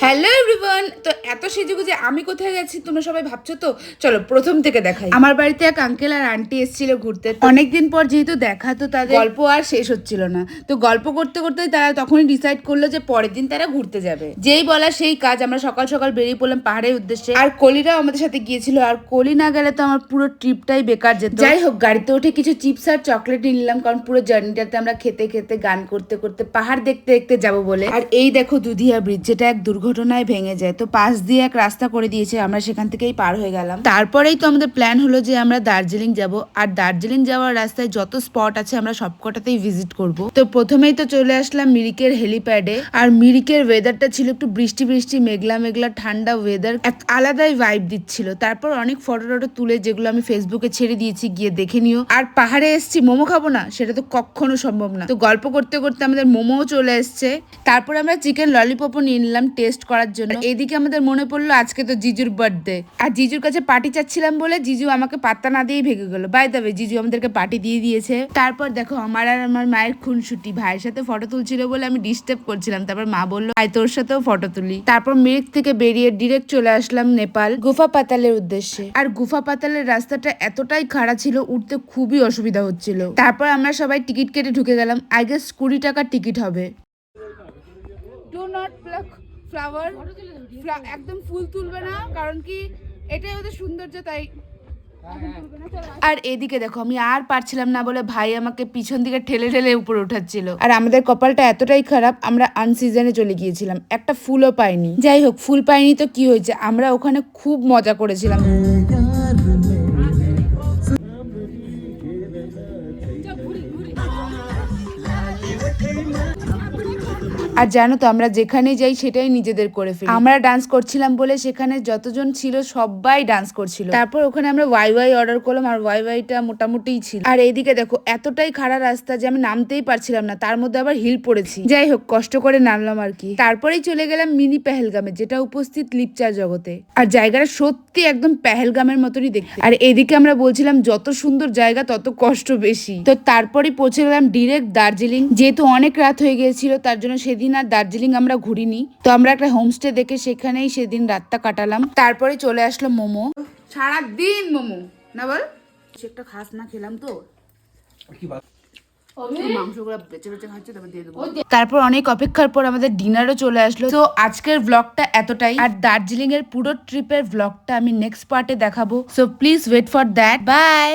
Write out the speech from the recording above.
Hello everyone. তো এত সেজেগুজে আমি কোথায় গেছি তোমরা সবাই ভাবছো তো, চলো প্রথম থেকে দেখাই। আমার বাড়িতে এক আঙ্কেল আর আন্টি এসেছিল ঘুরতে। অনেকদিন পর যেহেতু দেখা, তো তাদের গল্প আর শেষ হচ্ছিল না। তো গল্প করতে করতে তারা তখনই ডিসাইড করলো যে পরের দিন তারা ঘুরতে যাবে। যেই বলা সেই কাজ, আমরা সকাল সকাল বেরিয়ে পড়লাম পাহাড়ের উদ্দেশ্যে। আর কলিরাও আমাদের সাথে গিয়েছিল, আর কলি না গেলে তো আমার পুরো ট্রিপটাই বেকার যেত। যাই হোক, গাড়িতে উঠে কিছু চিপস আর চকলেট নিলাম, কারণ পুরো জার্নিটাতে আমরা খেতে খেতে গান করতে করতে পাহাড় দেখতে দেখতে যাবো বলে। আর এই দেখো দুধিয়া ব্রিজ, যেটা এক দুর্ঘটনায় ভেঙে যায়, তো পাশ দিয়ে এক রাস্তা করে দিয়েছে, আমরা সেখান থেকেই পার হয়ে গেলাম। তারপরেই তো আমাদের প্ল্যান হলো যে আমরা দার্জিলিং যাব, আর দার্জিলিং যাওয়ার রাস্তায় যত স্পট আছে আমরা সবকটাতেই ভিজিট করব। তো প্রথমেই তো চলে আসলাম মিরিকের হেলিপ্যাডে। আর মিরিকের ওয়েদারটা ছিল একটু বৃষ্টি বৃষ্টি, মেঘলা মেঘলা, ঠান্ডা ওয়েদার, এক আলাদাই ভাইব দিচ্ছিল। তারপর অনেক ফটো টটো তুলে, যেগুলো আমি ফেসবুকে ছেড়ে দিয়েছি, গিয়ে দেখে নিও। আর পাহাড়ে এসছি, মোমো খাবো না সেটা তো কখনো সম্ভব না। তো গল্প করতে করতে আমাদের মোমোও চলে এসছে। তারপর আমরা চিকেন ললিপপও নিয়ে নিলাম টেস্ট করার জন্য। এদিকে আমাদের মনে পড়লো আজকে তো জিজুর বার্থডে, আর জিজুর কাছে পার্টি চাচ্ছিলাম বলে জিজু আমাকে পাত্তা না দিয়েই ভেঙে গেল। বাই দ্য ওয়ে, জিজু আমাদেরকে পার্টি দিয়ে দিয়েছে। তারপর দেখো আমার আর আমার মায়ের খুনসুটি, ভাইয়ের সাথে ফটো তুলছিল বলে আমি ডিস্টার্ব করছিলাম, তারপর মা বললো আয় তোর সাথেও ফটো তুলি। তারপর মিরিক থেকে বেরিয়ে ডিরেক্ট চলে আসলাম নেপাল গুফা পাতালের উদ্দেশ্যে। আর গুফা পাতালের রাস্তাটা এতটাই খাড়া ছিল, উঠতে খুবই অসুবিধা হচ্ছিল। তারপর আমরা সবাই টিকিট কেটে ঢুকে গেলাম। আই গেস 20 টাকার টিকিট হবে। ডু নট প্লাক ফ্লাওয়ার, একদম ফুল তুলবে না, কারণ কি এটাই ওদের সৌন্দর্য, তাই। আর এদিকে দেখো আমি আর পারছিলাম না বলে ভাই আমাকে পিছন দিকে ঠেলে ঠেলে উপরে উঠাচ্ছিল। আর আমাদের কপালটা এতটাই খারাপ, আমরা আনসিজনে চলে গিয়েছিলাম, একটা ফুলও পাইনি। যাই হোক, ফুল পাইনি তো কি হয়েছে, আমরা ওখানে খুব মজা করেছিলাম। আর জানো তো, আমরা যেখানে যাই সেটাই নিজেদের করে ফেলি। আমরা ডান্স করছিলাম বলে সেখানে যতজন ছিল সবাই ডান্স করছিল। তারপর ওখানে আমরা ওয়াই ওয়াই অর্ডার করলাম, আর ওয়াই ওয়াইটা মোটামুটিই ছিল। আর এইদিকে দেখো এতটাই খারাপ রাস্তা যে আমি নামতেই পারছিলাম না, তার মধ্যে আবার হিল পড়েছি। যাই হোক, কষ্ট করে নামলাম আর কি। তারপরেই চলে গেলাম মিনি পেহেলগামে, যেটা উপস্থিত লিপচা জগতে। আর জায়গাটা সত্যি একদম পেহেলগামের মতনই দেখতে। আর এদিকে আমরা বলছিলাম যত সুন্দর জায়গা তত কষ্ট বেশি। তো তারপরেই পৌঁছে গেলাম ডিরেক্ট দার্জিলিং। যেহেতু অনেক রাত হয়ে গিয়েছিল, তার জন্য সেদিন আর দার্জিলিং আমরা ঘুরিনি। তো আমরা একটা হোমস্টে দেখে সেখানেই সেদিন রাতটা কাটালাম। তারপরে চলে আসলো মোমো। সারাদিন মোমো না বল, একটা খাস না খেলাম তো তারপর অনেক অপেক্ষার পর আমাদের ডিনারও চলে আসলো। তো আজকের ব্লগটা এতটাই, আর দার্জিলিং এর পুরো ট্রিপের ব্লগটা আমি নেক্সট পার্টে দেখাবো। So please wait for that. By.